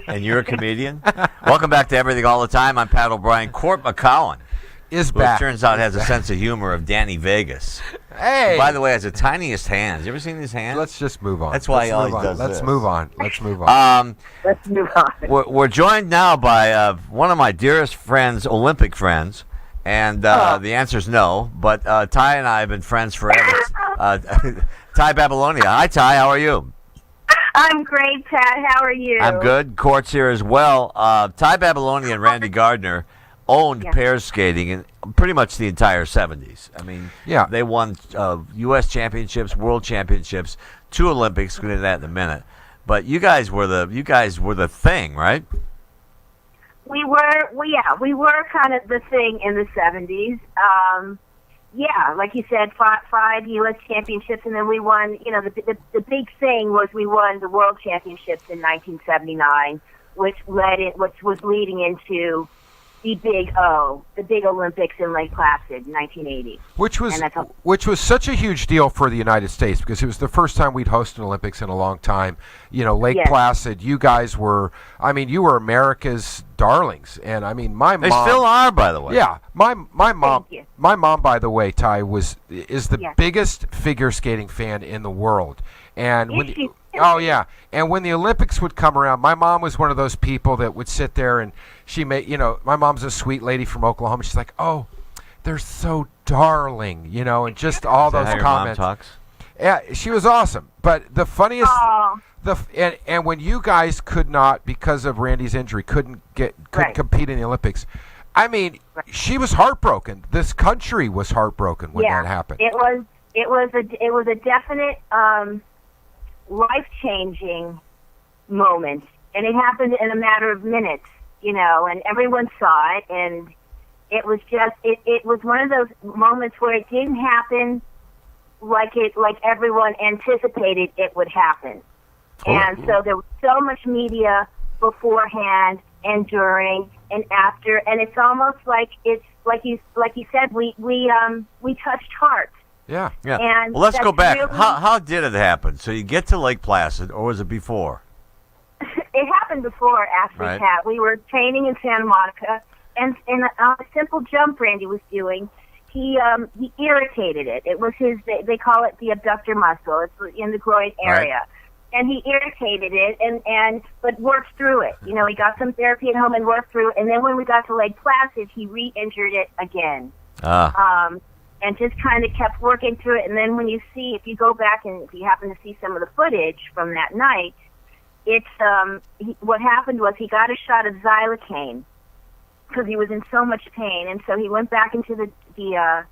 And you're a comedian? Welcome back to Everything All the Time. I'm Pat O'Brien. Court McCowan, Is who back. it turns out has a sense of humor of Danny Vegas. Hey. Who, by the way, has the tiniest hands. You ever seen his hands? Let's just move on. That's why he always move on. does Let's this. move on. Let's move on. Let's move on. We're joined now by one of my dearest friends, Olympic friends, and the answer is no. But Ty and I have been friends forever. Ty Babylonia. Hi, Ty. How are you? I'm great, Pat. How are you? I'm good. Court's here as well. Ty Babylonia and Randy Gardner owned pairs skating in pretty much the entire 70s. I mean, Yeah. they won U.S. championships, world championships, 2 Olympics. We'll get into that in a minute. But you guys were the thing, right? We were kind of the thing in the 70s. Like you said, five U.S. championships, and then we won. You know, the big thing was we won the World Championships in 1979, which was leading into the big Olympics in Lake Placid in 1980. Which was such a huge deal for the United States because it was the first time we'd hosted Olympics in a long time. You know, Lake Placid, you guys were, you were America's darlings. And my mom. They still are, by the way. Yeah. My mom, Thank you. my mom, by the way, Ty, is the biggest figure skating fan in the world. And and when the Olympics would come around, my mom was one of those people that would sit there and she made, my mom's a sweet lady from Oklahoma. She's like, oh, they're so darling, and just all Is that those how your comments. mom talks? Yeah, she was awesome. But the funniest, Oh. and when you guys could not, because of Randy's injury, couldn't compete in the Olympics. She was heartbroken. This country was heartbroken when that happened. It was a definite life-changing moment, and it happened in a matter of minutes, and everyone saw it, and it was just it was one of those moments where it didn't happen like everyone anticipated it would happen. And so there was so much media beforehand and during and after, and it's almost like it's like you said, we touched hearts. Yeah. And well, let's go back. really- How did it happen? So you get to Lake Placid, or was it before? It happened before, actually, Right. Pat. We were training in Santa Monica, and a simple jump Randy was doing, he irritated it. It was they call it the abductor muscle. It's in the groin area. Right. And he irritated it, but worked through it. He got some therapy at home and worked through it. And then when we got to Lake Placid, he re-injured it again. And just kind of kept working through it. And then if you go back and if you happen to see some of the footage from that night, it's what happened was he got a shot of Xylocaine because he was in so much pain, and so he went back into the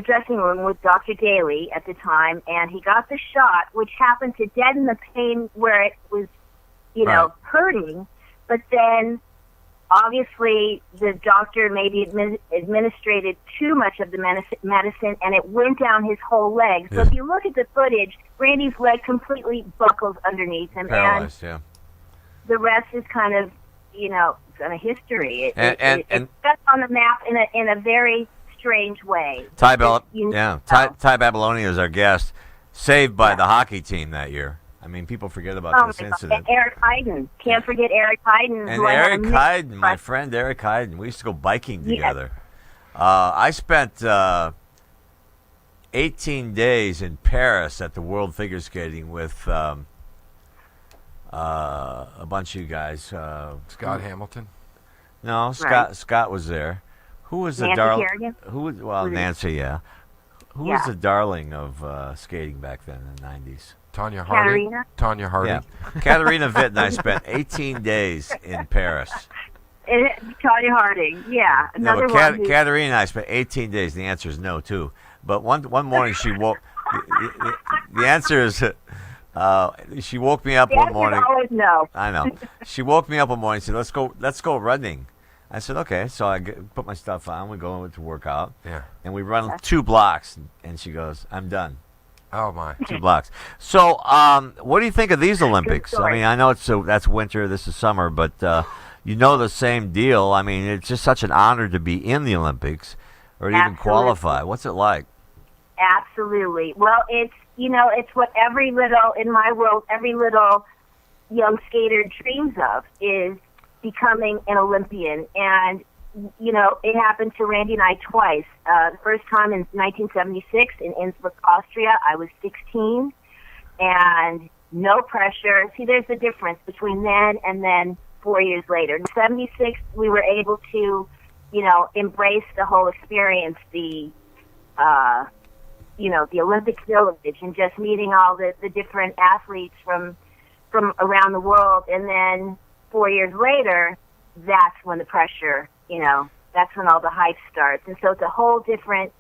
dressing room with Dr. Daly at the time, and he got the shot, which happened to deaden the pain where it was, hurting, but then obviously the doctor maybe administrated too much of the medicine, and it went down his whole leg. So if you look at the footage, Randy's leg completely buckles underneath him, Paralyzed, and the rest is kind of, kind of history. It's set on the map in a very strange way. Ty Babylonia is our guest, saved by the hockey team that year. People forget about this incident. And Eric Heiden. Can't forget Eric Heiden. And Eric Heiden, my friend Eric Heiden. We used to go biking together. I spent 18 days in Paris at the World Figure Skating with a bunch of you guys. Scott Hamilton? No, Scott was there. Who was the Nancy darling? Kerrigan? Nancy, yeah. Who was the darling of skating back then in the 90s? Tanya Harding. Tanya Harding. Yeah. Katarina Witt and I spent 18 days in Paris. Tanya Harding, yeah. Another one. Katarina and I spent 18 days. The answer is no, too. But one morning she woke. The answer is she woke me up one morning. Always no. I know. She woke me up one morning and said, "Let's go running." I said, "Okay." So I put my stuff on. We go to work out. Yeah. And we run 2 blocks, and she goes, "I'm done." Oh my! 2 blocks. So, what do you think of these Olympics? I know that's winter. This is summer, but the same deal. It's just such an honor to be in the Olympics, or to even qualify. What's it like? Absolutely. Well, it's what every little young skater dreams of is becoming an Olympian. And, you know, it happened to Randy and I twice. The first time in 1976 in Innsbruck, Austria, I was 16, and no pressure. See, there's the difference between then and then 4 years later. In 76, we were able to, you know, embrace the whole experience, the Olympic Village, and just meeting all the different athletes from around the world. And then 4 years later, that's when the pressure, you know, that's when all the hype starts. And so it's a whole different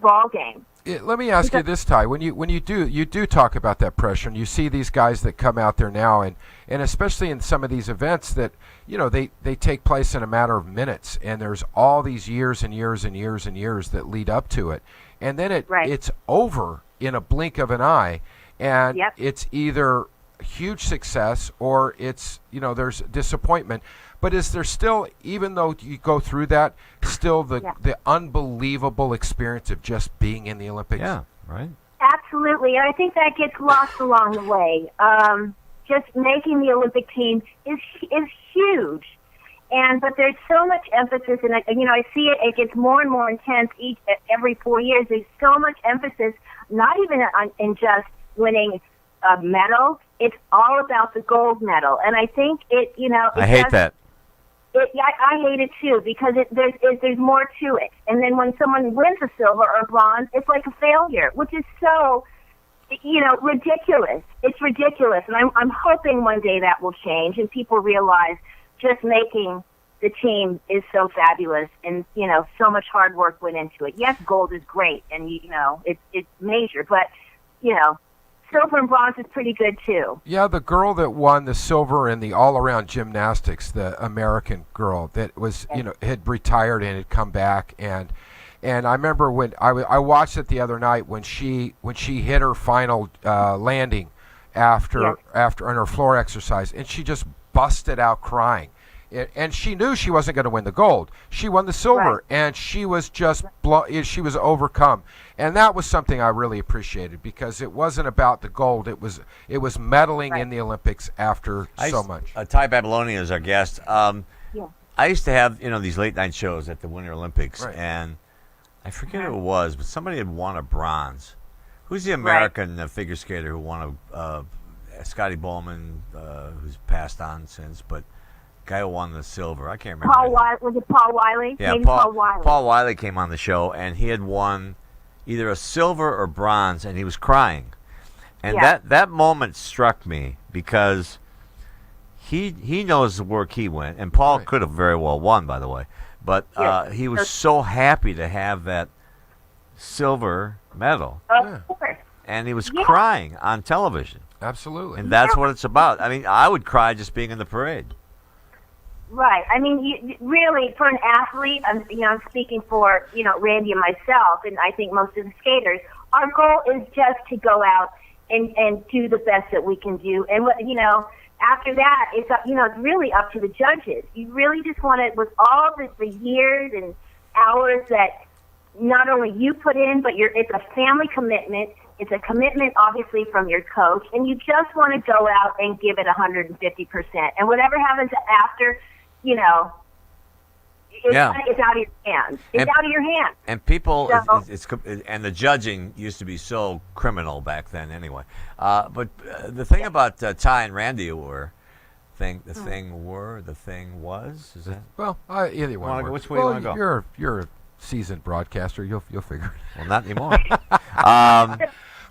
ball game. Let me ask you this, Ty. When you do talk about that pressure, and you see these guys that come out there now, and especially in some of these events that, you know, they take place in a matter of minutes, and there's all these years and years and years and years that lead up to it, and then it's over in a blink of an eye, and it's either huge success or it's, you know, there's disappointment. But is there still, even though you go through that, still the unbelievable experience of just being in the Olympics? Yeah, right. Absolutely. And I think that gets lost along the way. Just making the Olympic team is huge. But there's so much emphasis, and you know, I see it gets more and more intense every 4 years. There's so much emphasis, not even in just winning a medal. It's all about the gold medal. And I think I hate that. I hate it too, because there's more to it. And then when someone wins a silver or bronze, it's like a failure, which is so, you know, ridiculous. It's ridiculous. And I'm hoping one day that will change and people realize just making the team is so fabulous, and, you know, so much hard work went into it. Yes, gold is great, and, you know, it's major, but, you know, silver and bronze is pretty good too. Yeah, the girl that won the silver in the all-around gymnastics, the American girl that was, you know, had retired and had come back, and I remember when I watched it the other night when she hit her final landing after on her floor exercise, and she just busted out crying. And she knew she wasn't going to win the gold. She won the silver, and she was just she was overcome. And that was something I really appreciated, because it wasn't about the gold. It was medaling in the Olympics after so much. Ty Babylonia is our guest. I used to have, you know, these late night shows at the Winter Olympics, and I forget who it was, but somebody had won a bronze. Who's the American figure skater who won Scotty Bowman, who's passed on since, but guy who won the silver. I can't remember. Was it Paul Wiley? Yeah, Maybe Paul Wiley. Paul Wiley came on the show, and he had won either a silver or bronze, and he was crying. And that moment struck me, because he knows the work he went, and Paul could have very well won, by the way. But he was so happy to have that silver medal. Of course. And he was crying on television. Absolutely. And that's what it's about. I mean, I would cry just being in the parade. Right. I mean, really, for an athlete, I'm speaking for, you know, Randy and myself, and I think most of the skaters, our goal is just to go out and do the best that we can do. And, you know, after that, it's really up to the judges. You really just want to, with all the years and hours that not only you put in, but it's a family commitment. It's a commitment, obviously, from your coach, and you just want to go out and give it 150%. And whatever happens after, you know, it's out of your hands. It's out of your hands. And people, and the judging used to be so criminal back then, anyway. But the thing about Ty and Randy the thing was. Is that? Well, either one. Which way do you want to go? You're a seasoned broadcaster. You'll figure it. Well, not anymore.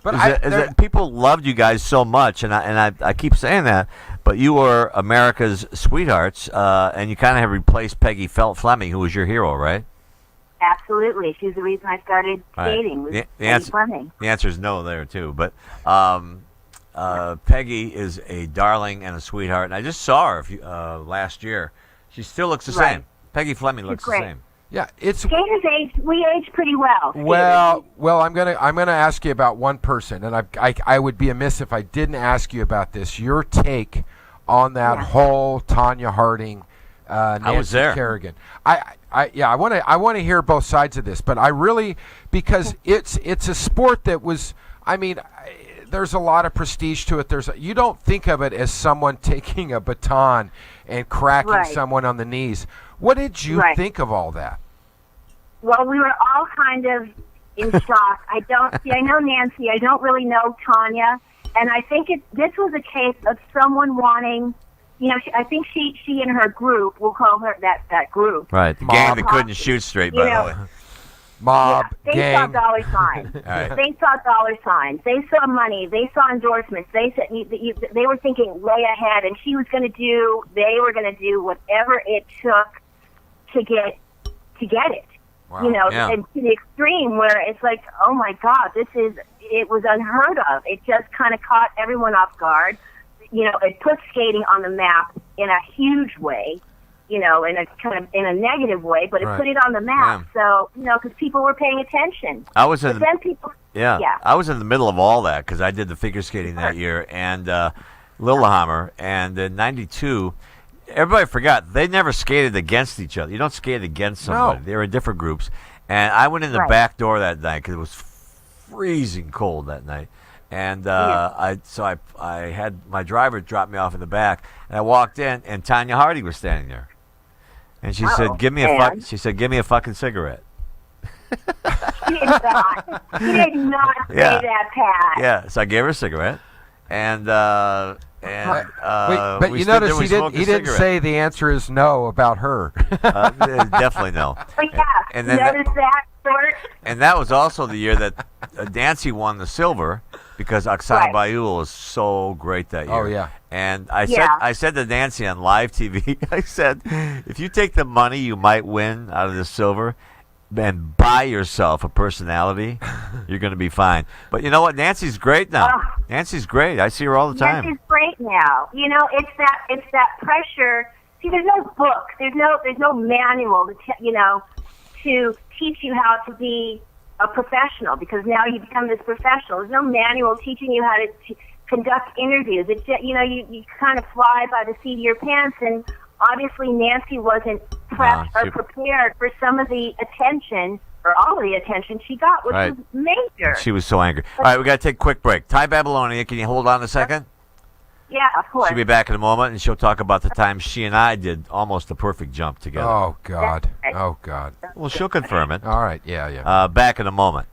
But people loved you guys so much, and I keep saying that, but you were America's sweethearts, and you kind of have replaced Peggy Fleming, who was your hero, right? Absolutely. She was the reason I started skating. Peggy Fleming. The answer is no there, too. But Peggy is a darling and a sweetheart, and I just saw her last year. She still looks the same. Peggy Fleming looks the same. Yeah, skaters we age pretty well. Well, I'm gonna ask you about one person, and I would be amiss if I didn't ask you about this. Your take on that whole Tonya Harding, Nancy Kerrigan. I want to hear both sides of this, but I really, because it's a sport that was, I mean, there's a lot of prestige to it. You don't think of it as someone taking a baton and cracking someone on the knees. What did you think of all that? Well, we were all kind of in shock. I know Nancy. I don't really know Tanya. And I think this was a case of someone wanting, I think she and her group, we'll call her that group. Right, the gang that couldn't shoot straight, by the way. Mob, gang. They saw dollar signs. Right. They saw dollar signs. They saw money. They saw endorsements. They they were thinking way ahead, and they were going to do whatever it took to get it. Wow. And to the extreme where it's like, oh my God, it was unheard of. It just kind of caught everyone off guard. It put skating on the map in a huge way, in a negative way, but it put it on the map. So, because people were paying attention. I was in the middle of all that because I did the figure skating that year and Lillehammer, and in '92. Everybody forgot they never skated against each other. You don't skate against somebody. No. They were in different groups. And I went in the back door that night because it was freezing cold that night. And I had my driver drop me off in the back, and I walked in, and Tanya Hardy was standing there, and she said, "Give me a fucking cigarette." She did not say that, Pat. Yeah, so I gave her a cigarette, and. But you notice he didn't say the answer is no about her. Definitely no. But and then notice that, Stuart? And that was also the year that Nancy won the silver because Oksana Bayul was so great that year. Oh yeah. And I said to Nancy on live TV, I said, if you take the money you might win out of the silver and buy yourself a personality, you're going to be fine. But you know what? Nancy's great now. Nancy's great. I see her all the time. Nancy's great now. It's that pressure. See, there's no book. There's no manual to teach you how to be a professional because now you become this professional. There's no manual teaching you how to conduct interviews. It's just, you kind of fly by the seat of your pants, and obviously Nancy wasn't prepped or prepared for some of the attention or all of the attention she got, which was major. She was so angry. All right, we got to take a quick break. Ty Babylonia, can you hold on a second? Yeah, of course. She'll be back in a moment, and she'll talk about the time she and I did almost the perfect jump together. Oh, God. Oh, God. Well, she'll confirm it. All right, yeah. Back in a moment.